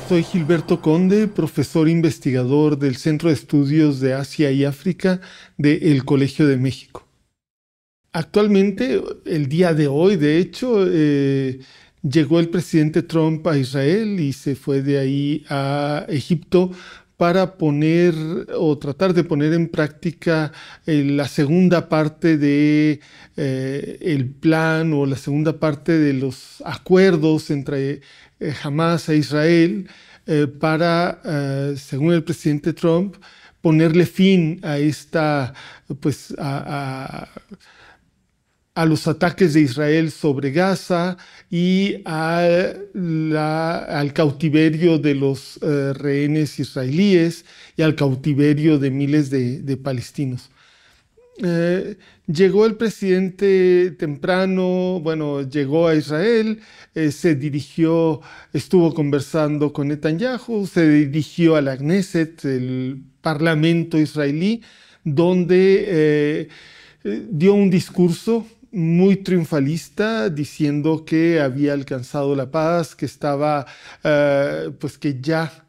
Soy Gilberto Conde, profesor investigador del Centro de Estudios de Asia y África del Colegio de México. Actualmente, el día de hoy, de hecho, llegó el presidente Trump a Israel y se fue de ahí a Egipto para poner o tratar de poner en práctica la segunda parte de el plan o la segunda parte de los acuerdos entre Hamas e Israel para, según el presidente Trump, ponerle fin a esta, pues, a los ataques de Israel sobre Gaza y al cautiverio de los rehenes israelíes y al cautiverio de miles de palestinos. Llegó el presidente temprano, bueno, llegó a Israel, se dirigió, estuvo conversando con Netanyahu, se dirigió a la Knesset, el parlamento israelí, donde dio un discurso muy triunfalista diciendo que había alcanzado la paz, que estaba, pues que ya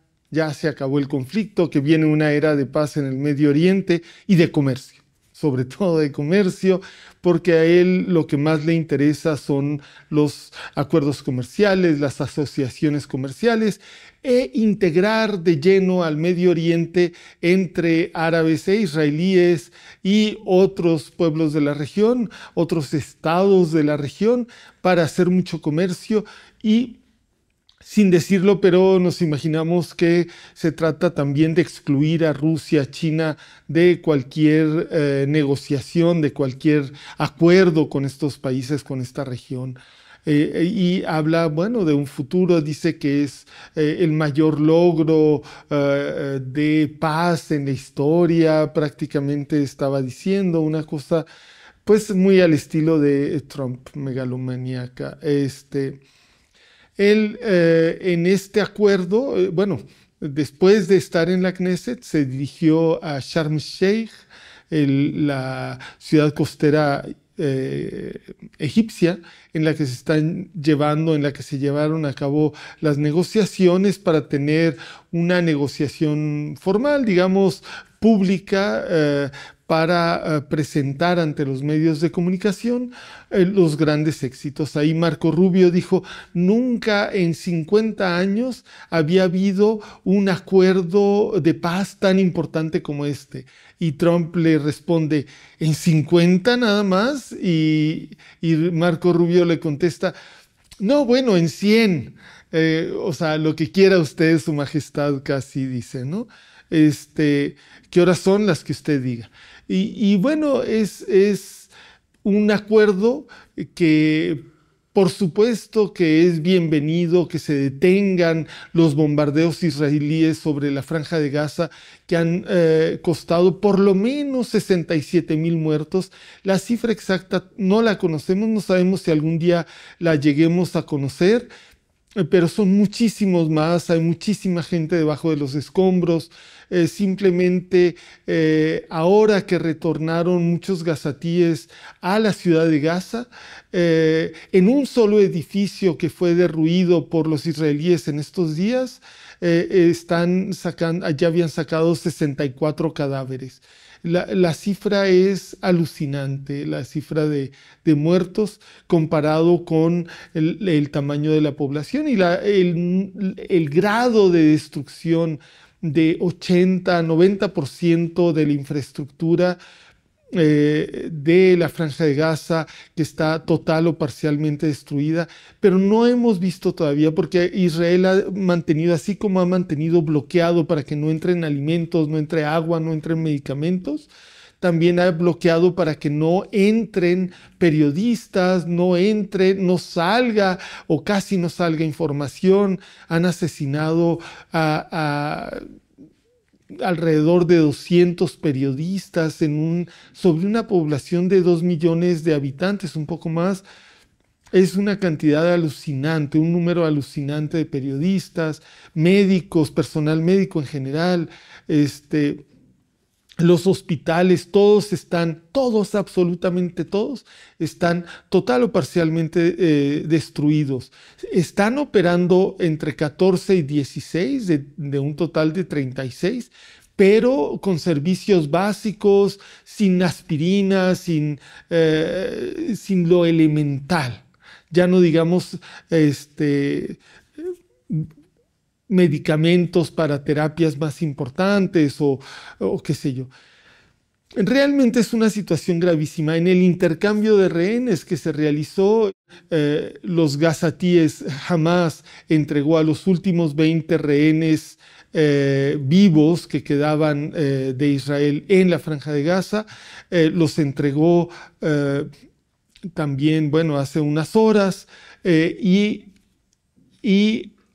se acabó el conflicto, que viene una era de paz en el Medio Oriente y de comercio, sobre todo de comercio, porque a él lo que más le interesa son los acuerdos comerciales, las asociaciones comerciales e integrar de lleno al Medio Oriente entre árabes e israelíes y otros pueblos de la región, otros estados de la región, para hacer mucho comercio y sin decirlo, pero nos imaginamos que se trata también de excluir a Rusia, China, de cualquier negociación, de cualquier acuerdo con estos países, con esta región. Y habla, bueno, de un futuro, dice que es el mayor logro de paz en la historia, prácticamente estaba diciendo una cosa, pues muy al estilo de Trump, megalomaníaca. Él, en este acuerdo, bueno, después de estar en la Knesset, se dirigió a Sharm el-Sheikh, la ciudad costera egipcia, en la que se están llevando, en la que se llevaron a cabo las negociaciones para tener una negociación formal, digamos, pública, para presentar ante los medios de comunicación los grandes éxitos. Ahí Marco Rubio dijo, nunca en 50 años había habido un acuerdo de paz tan importante como este. Y Trump le responde, ¿en 50 nada más? Y Marco Rubio le contesta, no, bueno, en 100. O sea, lo que quiera usted, su majestad, casi dice, ¿no? ¿Qué horas son las que usted diga? Y bueno, es un acuerdo que por supuesto que es bienvenido que se detengan los bombardeos israelíes sobre la Franja de Gaza que han costado por lo menos 67,000 muertos. La cifra exacta no la conocemos, no sabemos si algún día la lleguemos a conocer, pero son muchísimos más, hay muchísima gente debajo de los escombros. Simplemente ahora que retornaron muchos gazatíes a la ciudad de Gaza, en un solo edificio que fue derruido por los israelíes en estos días, ya habían sacado 64 cadáveres. La cifra es alucinante, la cifra de muertos comparado con el tamaño de la población y el grado de destrucción de 80-90% de la infraestructura de la Franja de Gaza, que está total o parcialmente destruida, pero no hemos visto todavía, porque Israel ha mantenido, así como ha mantenido bloqueado para que no entren alimentos, no entre agua, no entren medicamentos, también ha bloqueado para que no entren periodistas, no salga o casi no salga información. Han asesinado a alrededor de 200 periodistas sobre una población de 2 millones de habitantes, un poco más. Es una cantidad alucinante, un número alucinante de periodistas, médicos, personal médico en general. los hospitales, todos, absolutamente todos, están total o parcialmente destruidos. Están operando entre 14 y 16 de un total de 36, pero con servicios básicos, sin aspirina, sin lo elemental. Ya no digamos medicamentos para terapias más importantes o qué sé yo. Realmente es una situación gravísima. En el intercambio de rehenes que se realizó, los gazatíes Hamas entregó a los últimos 20 rehenes vivos que quedaban de Israel en la Franja de Gaza. Los entregó también, bueno, hace unas horas y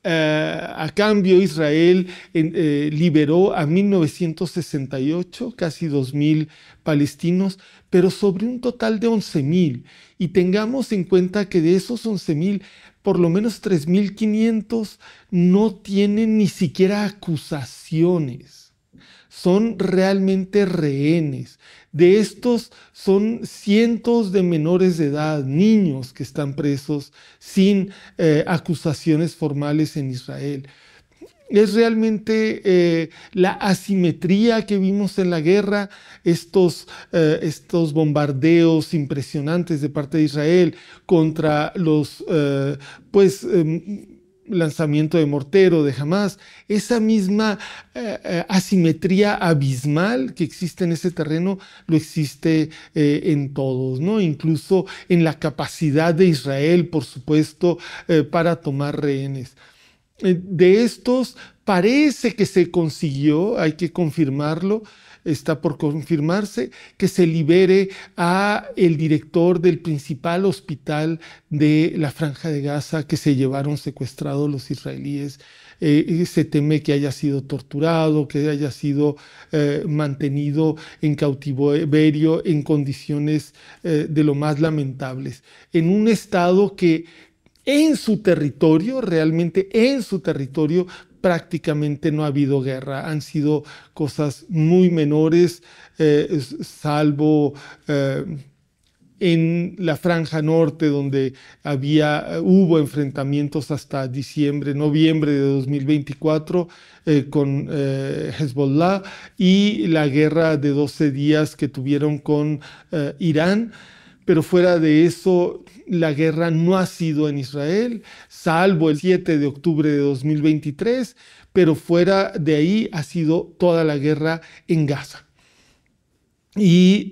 a cambio, Israel liberó a 1968, casi 2.000 palestinos, pero sobre un total de 11.000. Y tengamos en cuenta que de esos 11.000, por lo menos 3.500 no tienen ni siquiera acusaciones. Son realmente rehenes. De estos son cientos de menores de edad, niños que están presos sin acusaciones formales en Israel. Es realmente la asimetría que vimos en la guerra, estos bombardeos impresionantes de parte de Israel contra los lanzamiento de mortero de Hamas, esa misma asimetría abismal que existe en ese terreno, lo existe en todos, ¿no? Incluso en la capacidad de Israel, por supuesto, para tomar rehenes. De estos parece que se consiguió, hay que confirmarlo, está por confirmarse, que se libere a el director del principal hospital de la Franja de Gaza que se llevaron secuestrados los israelíes. Se teme que haya sido torturado, que haya sido mantenido en cautiverio en condiciones de lo más lamentables, en un estado que en su territorio, realmente en su territorio, prácticamente no ha habido guerra. Han sido cosas muy menores, salvo en la franja norte, donde hubo enfrentamientos hasta noviembre de 2024 con Hezbollah, y la guerra de 12 días que tuvieron con Irán. Pero fuera de eso, la guerra no ha sido en Israel, salvo el 7 de octubre de 2023, pero fuera de ahí ha sido toda la guerra en Gaza. Y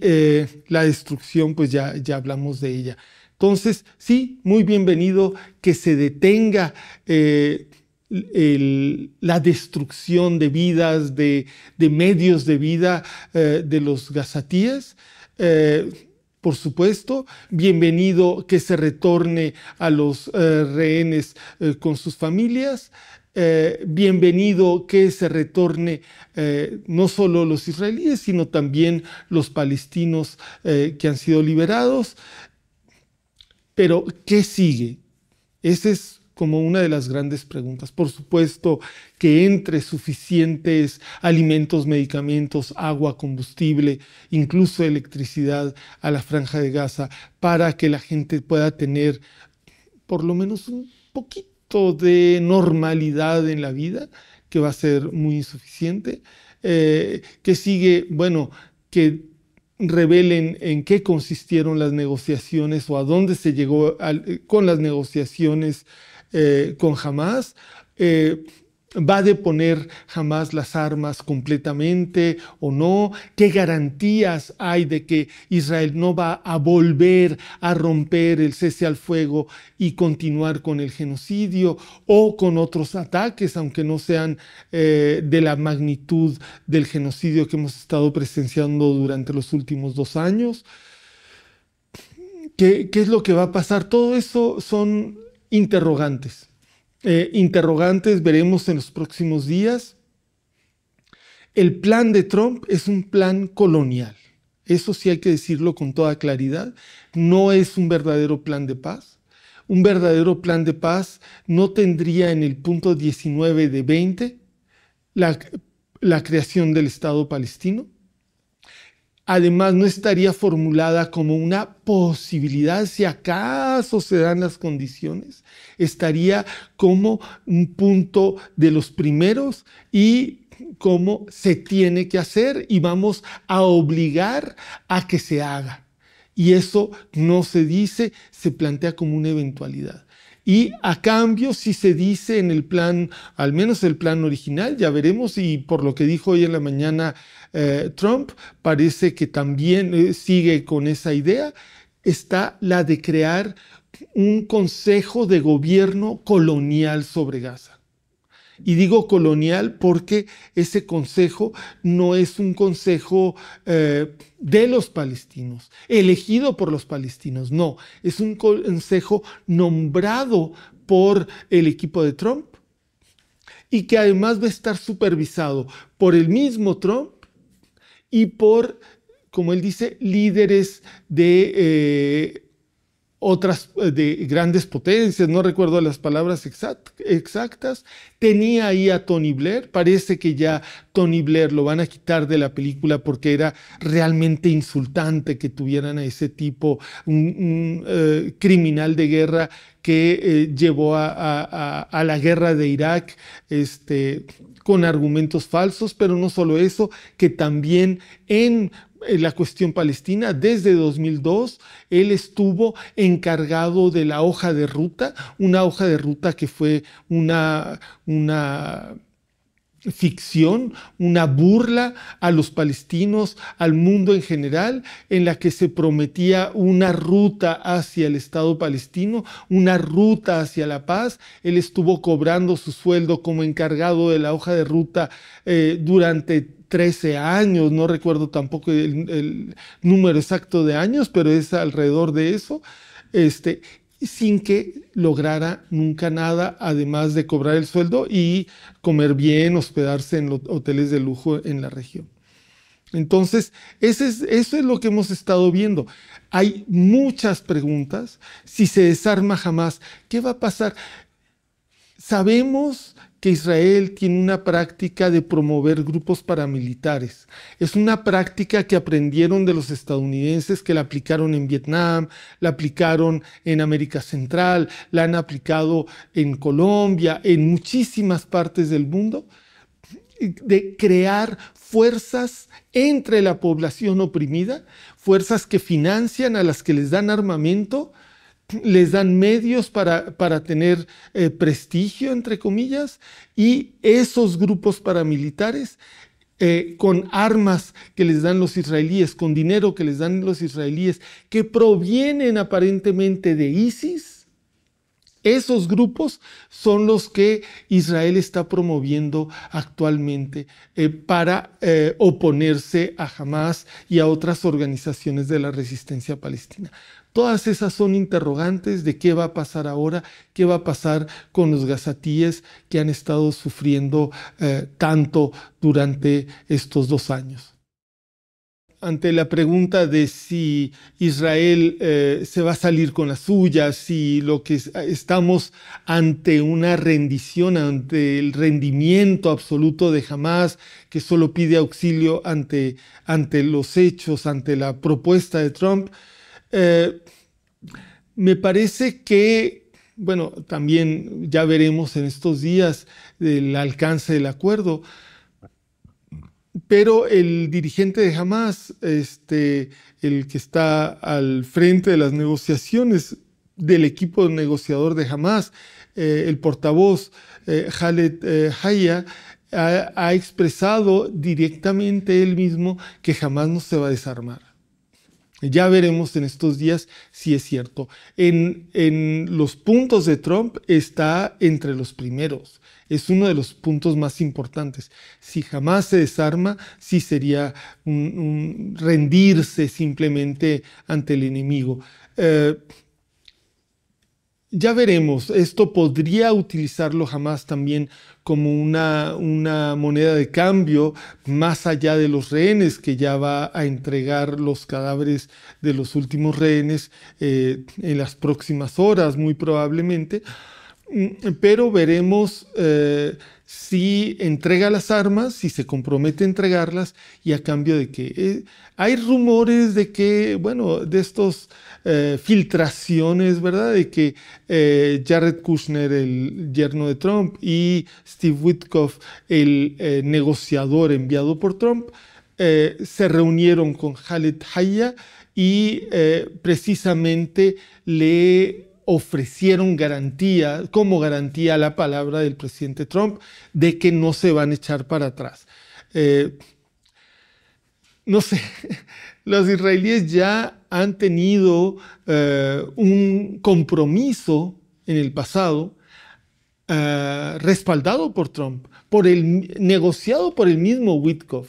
la destrucción, pues ya hablamos de ella. Entonces, sí, muy bienvenido que se detenga la destrucción de vidas, de medios de vida de los gazatíes. Por supuesto, bienvenido que se retorne a los rehenes con sus familias. Bienvenido que se retorne no solo los israelíes, sino también los palestinos que han sido liberados. Pero, ¿qué sigue? Esa es como una de las grandes preguntas. Por supuesto que entre suficientes alimentos, medicamentos, agua, combustible, incluso electricidad a la Franja de Gaza para que la gente pueda tener por lo menos un poquito de normalidad en la vida, que va a ser muy insuficiente. Que sigue, bueno, que revelen en qué consistieron las negociaciones o a dónde se llegó con las negociaciones con Hamas. ¿Va a deponer Hamas las armas completamente o no? ¿Qué garantías hay de que Israel no va a volver a romper el cese al fuego y continuar con el genocidio o con otros ataques, aunque no sean de la magnitud del genocidio que hemos estado presenciando durante los últimos 2 años? ¿Qué es lo que va a pasar? Todo eso son interrogantes. Interrogantes veremos en los próximos días. El plan de Trump es un plan colonial. Eso sí hay que decirlo con toda claridad. No es un verdadero plan de paz. Un verdadero plan de paz no tendría en el punto 19 de 20 la creación del Estado palestino. Además, no estaría formulada como una posibilidad si acaso se dan las condiciones. Estaría como un punto de los primeros y como se tiene que hacer y vamos a obligar a que se haga. Y eso no se dice, se plantea como una eventualidad. Y a cambio, si se dice en el plan, al menos el plan original, ya veremos, y por lo que dijo hoy en la mañana Trump, parece que también sigue con esa idea, está la de crear un consejo de gobierno colonial sobre Gaza. Y digo colonial porque ese consejo no es un consejo de los palestinos, elegido por los palestinos, no, es un consejo nombrado por el equipo de Trump y que además va a estar supervisado por el mismo Trump y por, como él dice, líderes de otras de grandes potencias, no recuerdo las palabras exactas. Tenía ahí a Tony Blair, parece que ya Tony Blair lo van a quitar de la película porque era realmente insultante que tuvieran a ese tipo, un criminal de guerra que llevó a la guerra de Irak con argumentos falsos, pero no solo eso, que también en la cuestión palestina, desde 2002, él estuvo encargado de la hoja de ruta, una hoja de ruta que fue una ficción, una burla a los palestinos, al mundo en general, en la que se prometía una ruta hacia el Estado palestino, una ruta hacia la paz. Él estuvo cobrando su sueldo como encargado de la hoja de ruta durante 13 años, no recuerdo tampoco el número exacto de años, pero es alrededor de eso, sin que lograra nunca nada, además de cobrar el sueldo y comer bien, hospedarse en los hoteles de lujo en la región. Entonces, eso es lo que hemos estado viendo. Hay muchas preguntas. Si se desarma Hamás, ¿qué va a pasar? Sabemos que Israel tiene una práctica de promover grupos paramilitares. Es una práctica que aprendieron de los estadounidenses, que la aplicaron en Vietnam, la aplicaron en América Central, la han aplicado en Colombia, en muchísimas partes del mundo, de crear fuerzas entre la población oprimida, fuerzas que financian, a las que les dan armamento, les dan medios para tener prestigio, entre comillas, y esos grupos paramilitares con armas que les dan los israelíes, con dinero que les dan los israelíes, que provienen aparentemente de ISIS, esos grupos son los que Israel está promoviendo actualmente para oponerse a Hamás y a otras organizaciones de la resistencia palestina. Todas esas son interrogantes de qué va a pasar ahora, qué va a pasar con los gazatíes que han estado sufriendo tanto durante estos 2 años. Ante la pregunta de si Israel se va a salir con la suya, si lo que estamos ante una rendición, ante el rendimiento absoluto de Hamás, que solo pide auxilio ante los hechos, ante la propuesta de Trump, me parece que, bueno, también ya veremos en estos días el alcance del acuerdo, pero el dirigente de Hamás, el que está al frente de las negociaciones del equipo negociador de Hamás, el portavoz Khaled Haya, ha expresado directamente él mismo que Hamás no se va a desarmar. Ya veremos en estos días si es cierto. En los puntos de Trump está entre los primeros. Es uno de los puntos más importantes. Si jamás se desarma, sí sería un rendirse simplemente ante el enemigo. Ya veremos, esto podría utilizarlo Hamás también como una moneda de cambio, más allá de los rehenes, que ya va a entregar los cadáveres de los últimos rehenes en las próximas horas, muy probablemente, pero veremos si entrega las armas, si se compromete a entregarlas y a cambio de que hay rumores de que, bueno, de estos filtraciones, ¿verdad? De que Jared Kushner, el yerno de Trump, y Steve Witkoff, el negociador enviado por Trump, se reunieron con Khaled Haya y precisamente le ofrecieron garantía, como garantía a la palabra del presidente Trump, de que no se van a echar para atrás. No sé, los israelíes ya han tenido un compromiso en el pasado respaldado por Trump, negociado por el mismo Witkoff,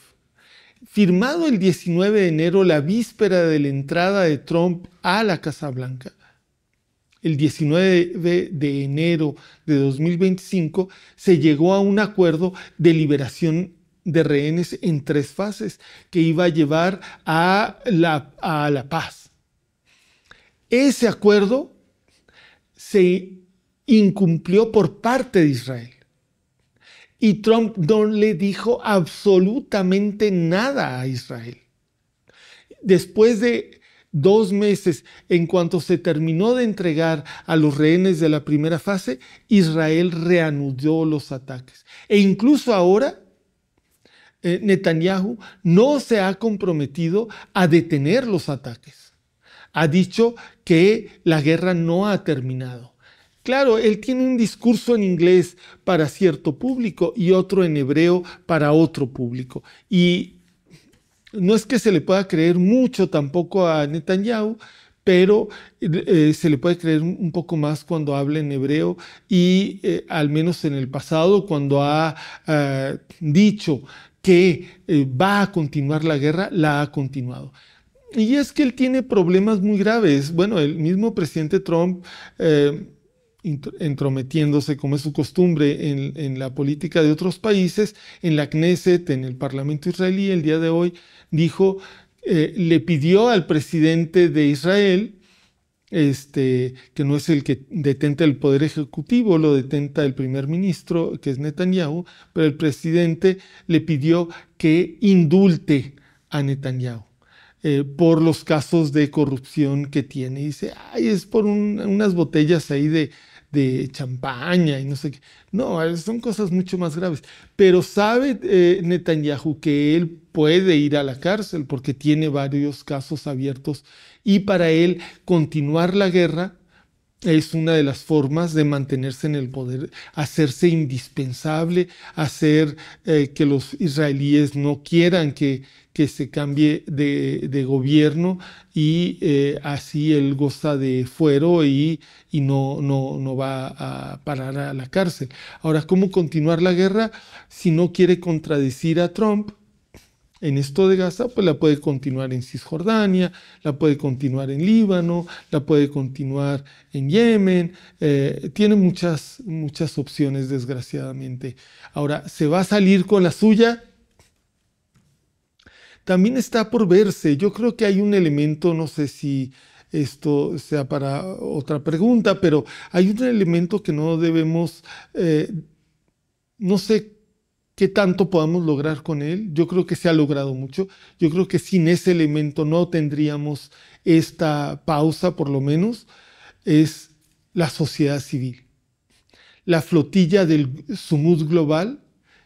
firmado el 19 de enero, la víspera de la entrada de Trump a la Casa Blanca. El 19 de enero de 2025 se llegó a un acuerdo de liberación de rehenes en 3 fases que iba a llevar a la paz. Ese acuerdo se incumplió por parte de Israel y Trump no le dijo absolutamente nada a Israel. Después de 2 meses, en cuanto se terminó de entregar a los rehenes de la primera fase, Israel reanudó los ataques. E incluso ahora, Netanyahu no se ha comprometido a detener los ataques. Ha dicho que la guerra no ha terminado. Claro, él tiene un discurso en inglés para cierto público y otro en hebreo para otro público. Y no es que se le pueda creer mucho tampoco a Netanyahu, pero se le puede creer un poco más cuando habla en hebreo y al menos en el pasado, cuando ha dicho que va a continuar la guerra, la ha continuado. Y es que él tiene problemas muy graves. Bueno, el mismo presidente Trump, entrometiéndose, como es su costumbre, en la política de otros países, en la Knesset, en el Parlamento israelí, el día de hoy, dijo, le pidió al presidente de Israel, que no es el que detenta el poder ejecutivo, lo detenta el primer ministro, que es Netanyahu, pero el presidente le pidió que indulte a Netanyahu por los casos de corrupción que tiene. Y dice, ay, es por unas botellas ahí de champaña y no sé qué. No, son cosas mucho más graves. Pero sabe Netanyahu que él puede ir a la cárcel porque tiene varios casos abiertos y para él continuar la guerra es una de las formas de mantenerse en el poder, hacerse indispensable, hacer que los israelíes no quieran que se cambie de gobierno y así él goza de fuero y no va a parar a la cárcel. Ahora, ¿cómo continuar la guerra si no quiere contradecir a Trump? En esto de Gaza, pues la puede continuar en Cisjordania, la puede continuar en Líbano, la puede continuar en Yemen. Tiene muchas opciones, desgraciadamente. Ahora, ¿se va a salir con la suya? También está por verse. Yo creo que hay un elemento, no sé si esto sea para otra pregunta, pero hay un elemento que no debemos, no sé qué tanto podamos lograr con él. Yo creo que se ha logrado mucho. Yo creo que sin ese elemento no tendríamos esta pausa, por lo menos, es la sociedad civil. La flotilla del Sumud Global,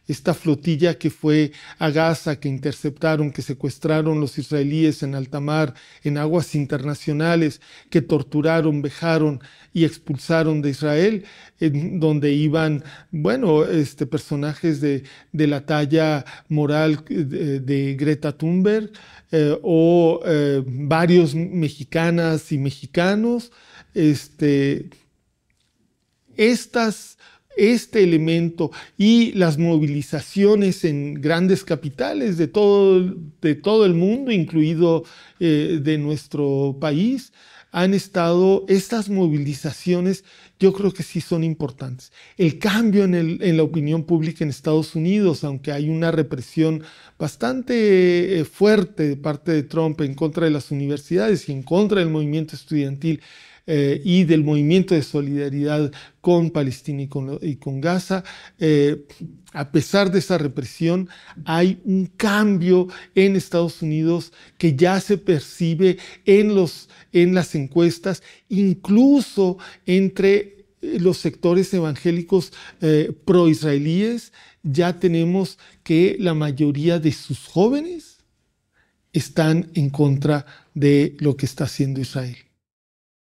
esta flotilla que fue a Gaza, que interceptaron, que secuestraron los israelíes en alta mar, en aguas internacionales, que torturaron, vejaron y expulsaron de Israel, en donde iban, bueno, personajes de la talla moral de Greta Thunberg o varios mexicanas y mexicanos, este elemento y las movilizaciones en grandes capitales de todo el mundo, incluido de nuestro país, estas movilizaciones yo creo que sí son importantes. El cambio en la opinión pública en Estados Unidos, aunque hay una represión bastante fuerte de parte de Trump en contra de las universidades y en contra del movimiento estudiantil, y del movimiento de solidaridad con Palestina y con Gaza. A pesar de esa represión, hay un cambio en Estados Unidos que ya se percibe en las encuestas, incluso entre los sectores evangélicos pro-israelíes. Ya tenemos que la mayoría de sus jóvenes están en contra de lo que está haciendo Israel.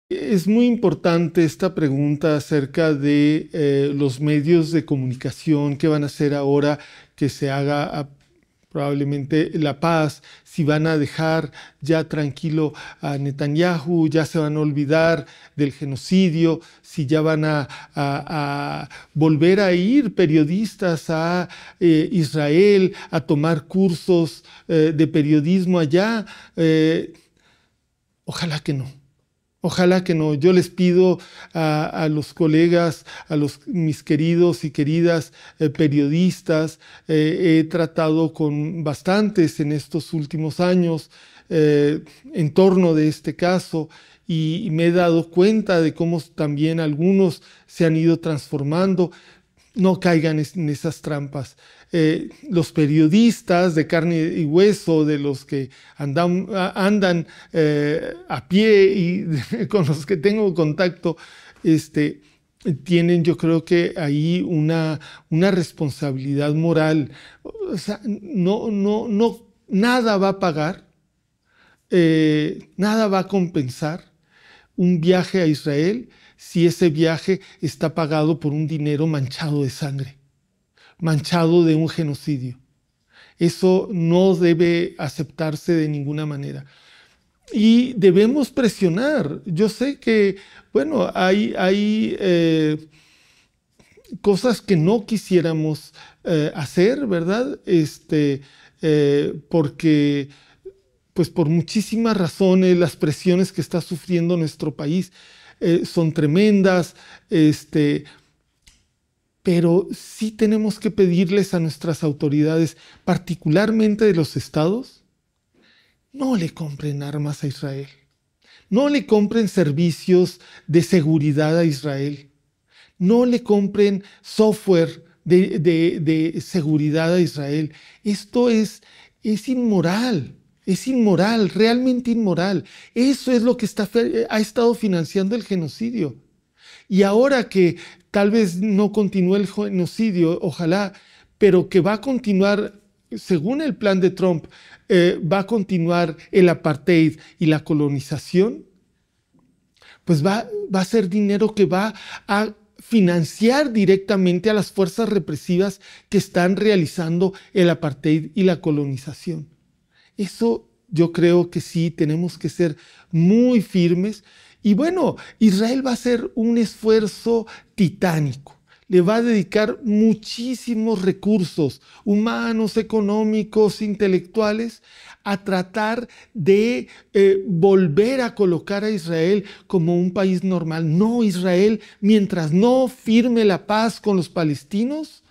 Es muy importante esta pregunta acerca de los medios de comunicación, qué van a hacer ahora que se haga probablemente la paz, si van a dejar ya tranquilo a Netanyahu, ya se van a olvidar del genocidio, si ya van a volver a ir periodistas a Israel a tomar cursos de periodismo allá. Ojalá que no. Ojalá que no. Yo les pido a los colegas, mis queridos y queridas periodistas, he tratado con bastantes en estos últimos años en torno de este caso y me he dado cuenta de cómo también algunos se han ido transformando. No caigan en esas trampas. Los periodistas de carne y hueso, de los que andan a pie y con los que tengo contacto, tienen, yo creo que ahí una responsabilidad moral. O sea, nada va a pagar, nada va a compensar un viaje a Israel si ese viaje está pagado por un dinero manchado de sangre, manchado de un genocidio. Eso no debe aceptarse de ninguna manera. Y debemos presionar. Yo sé que, bueno, hay cosas que no quisiéramos hacer, ¿verdad? Porque, pues por muchísimas razones, las presiones que está sufriendo nuestro país son tremendas, pero sí tenemos que pedirles a nuestras autoridades, particularmente de los estados, no le compren armas a Israel, no le compren servicios de seguridad a Israel, no le compren software de seguridad a Israel. Esto es inmoral. Es inmoral, realmente inmoral. Eso es lo que ha estado financiando el genocidio. Y ahora que tal vez no continúe el genocidio, ojalá, pero que va a continuar, según el plan de Trump, va a continuar el apartheid y la colonización, pues va a ser dinero que va a financiar directamente a las fuerzas represivas que están realizando el apartheid y la colonización. Eso yo creo que sí, tenemos que ser muy firmes. Y bueno, Israel va a hacer un esfuerzo titánico. Le va a dedicar muchísimos recursos humanos, económicos, intelectuales, a tratar de volver a colocar a Israel como un país normal. No, Israel, mientras no firme la paz con los palestinos,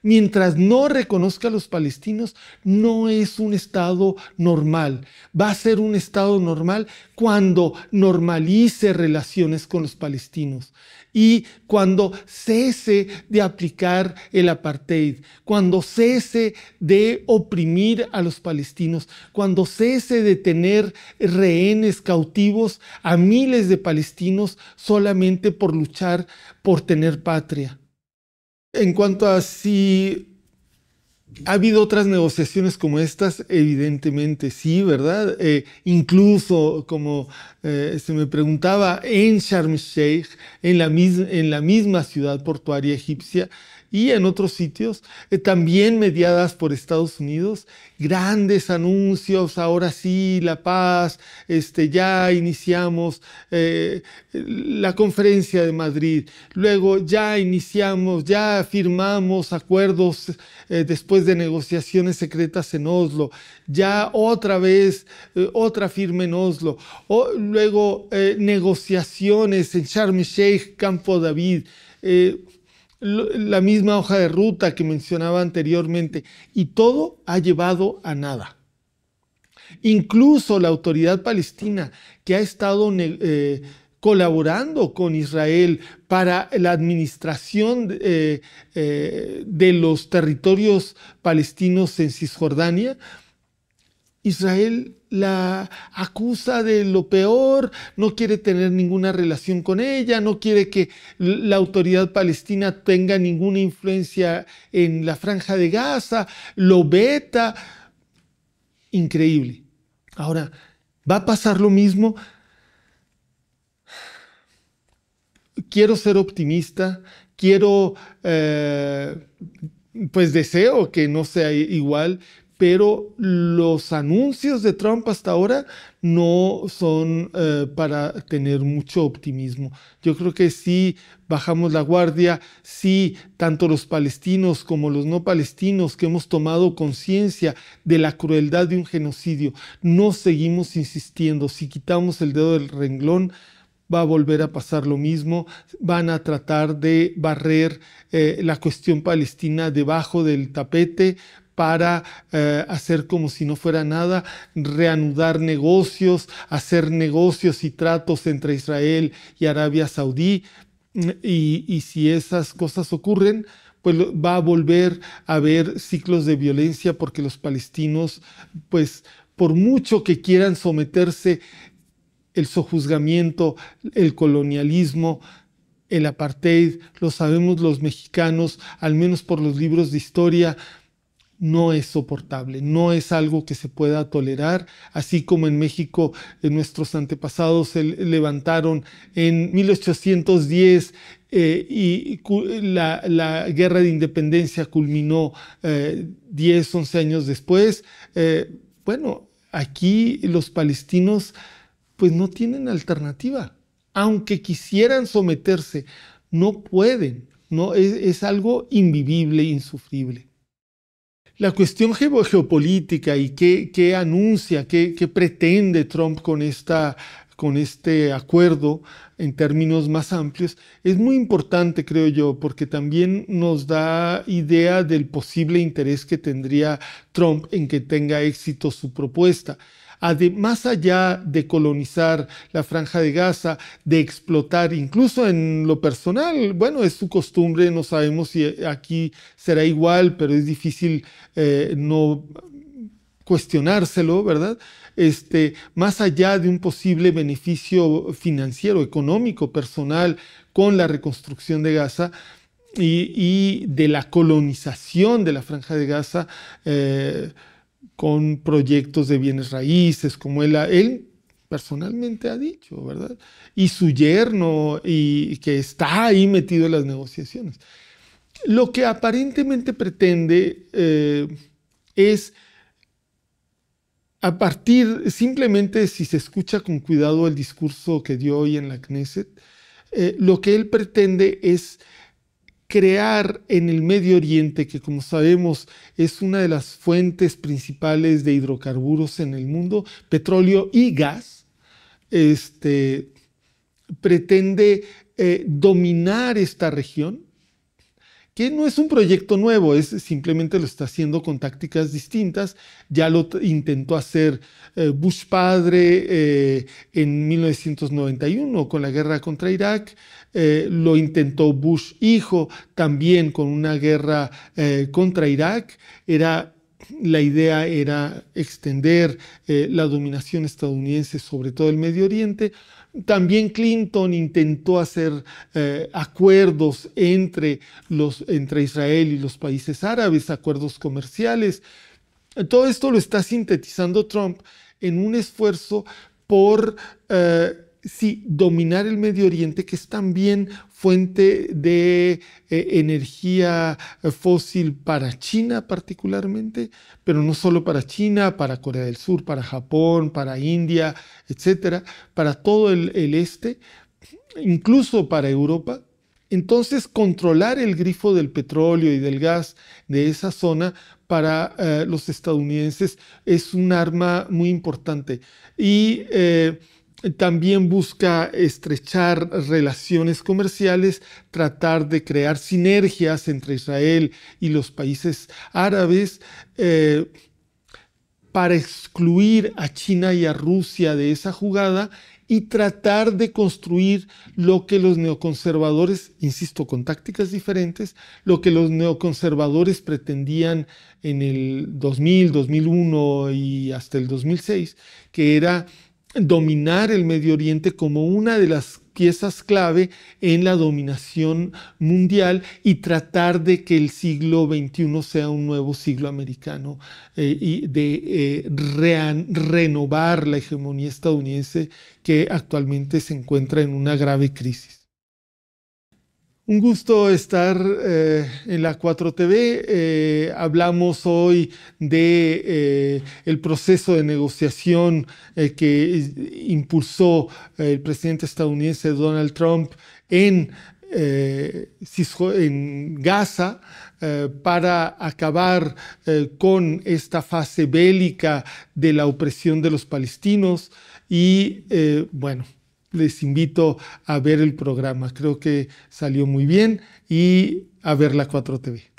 mientras no reconozca a los palestinos, no es un Estado normal. Va a ser un Estado normal cuando normalice relaciones con los palestinos y cuando cese de aplicar el apartheid, cuando cese de oprimir a los palestinos, cuando cese de tener rehenes cautivos a miles de palestinos solamente por luchar por tener patria. En cuanto a si ha habido otras negociaciones como estas, evidentemente sí, ¿verdad? Incluso, como se me preguntaba, en Sharm el-Sheikh, en la misma ciudad portuaria egipcia, y en otros sitios, también mediadas por Estados Unidos, grandes anuncios, ahora sí, la paz, ya iniciamos la conferencia de Madrid, luego ya iniciamos, ya firmamos acuerdos después de negociaciones secretas en Oslo, ya otra vez, otra firma en Oslo, luego negociaciones en Sharm el-Sheikh, Campo David, la misma hoja de ruta que mencionaba anteriormente, y todo ha llevado a nada. Incluso la autoridad palestina, que ha estado colaborando con Israel para la administración de los territorios palestinos en Cisjordania, Israel la acusa de lo peor, no quiere tener ninguna relación con ella, no quiere que la autoridad palestina tenga ninguna influencia en la Franja de Gaza, lo veta. Increíble. Ahora, ¿va a pasar lo mismo? Quiero ser optimista, pues deseo que no sea igual, pero los anuncios de Trump hasta ahora no son para tener mucho optimismo. Yo creo que si bajamos la guardia, si tanto los palestinos como los no palestinos que hemos tomado conciencia de la crueldad de un genocidio, no seguimos insistiendo, si quitamos el dedo del renglón, va a volver a pasar lo mismo, van a tratar de barrer la cuestión palestina debajo del tapete para hacer como si no fuera nada, reanudar negocios, hacer negocios y tratos entre Israel y Arabia Saudí, y si esas cosas ocurren, pues va a volver a haber ciclos de violencia porque los palestinos, pues por mucho que quieran someterse el sojuzgamiento, el colonialismo, el apartheid, lo sabemos los mexicanos, al menos por los libros de historia, no es soportable, no es algo que se pueda tolerar, así como en México nuestros antepasados se levantaron en 1810 y la guerra de independencia culminó 10, 11 años después. Bueno, aquí los palestinos pues no tienen alternativa. Aunque quisieran someterse, no pueden. No, es algo invivible, insufrible. La cuestión geopolítica y qué anuncia, qué pretende Trump con este acuerdo en términos más amplios, es muy importante, creo yo, porque también nos da idea del posible interés que tendría Trump en que tenga éxito su propuesta. Más allá de colonizar la Franja de Gaza, de explotar, incluso en lo personal, bueno, es su costumbre, no sabemos si aquí será igual, pero es difícil no cuestionárselo, ¿verdad? Más allá de un posible beneficio financiero, económico, personal, con la reconstrucción de Gaza y de la colonización de la Franja de Gaza, con proyectos de bienes raíces, como él personalmente ha dicho, ¿verdad? Y su yerno, y que está ahí metido en las negociaciones. Lo que aparentemente pretende es, a partir, simplemente si se escucha con cuidado el discurso que dio hoy en la Knesset, lo que él pretende es crear en el Medio Oriente, que como sabemos es una de las fuentes principales de hidrocarburos en el mundo, petróleo y gas, pretende dominar esta región, que no es un proyecto nuevo, simplemente lo está haciendo con tácticas distintas. Ya lo intentó hacer Bush padre en 1991 con la guerra contra Irak, lo intentó Bush hijo también con una guerra contra Irak. La idea era extender la dominación estadounidense sobre todo el Medio Oriente. También Clinton intentó hacer acuerdos entre Israel y los países árabes, acuerdos comerciales. Todo esto lo está sintetizando Trump en un esfuerzo por dominar el Medio Oriente, que es también fuente de energía fósil para China particularmente, pero no solo para China, para Corea del Sur, para Japón, para India, etcétera, para todo el este, incluso para Europa. Entonces, controlar el grifo del petróleo y del gas de esa zona para los estadounidenses es un arma muy importante. Y también busca estrechar relaciones comerciales, tratar de crear sinergias entre Israel y los países árabes, para excluir a China y a Rusia de esa jugada y tratar de construir lo que los neoconservadores, insisto, con tácticas diferentes, lo que los neoconservadores pretendían en el 2000, 2001 y hasta el 2006, que era dominar el Medio Oriente como una de las piezas clave en la dominación mundial y tratar de que el siglo XXI sea un nuevo siglo americano y de renovar la hegemonía estadounidense que actualmente se encuentra en una grave crisis. Un gusto estar en la 4TV. Hablamos hoy de el proceso de negociación que impulsó el presidente estadounidense Donald Trump en Gaza para acabar con esta fase bélica de la opresión de los palestinos y bueno, les invito a ver el programa. Creo que salió muy bien y a ver la 4TV.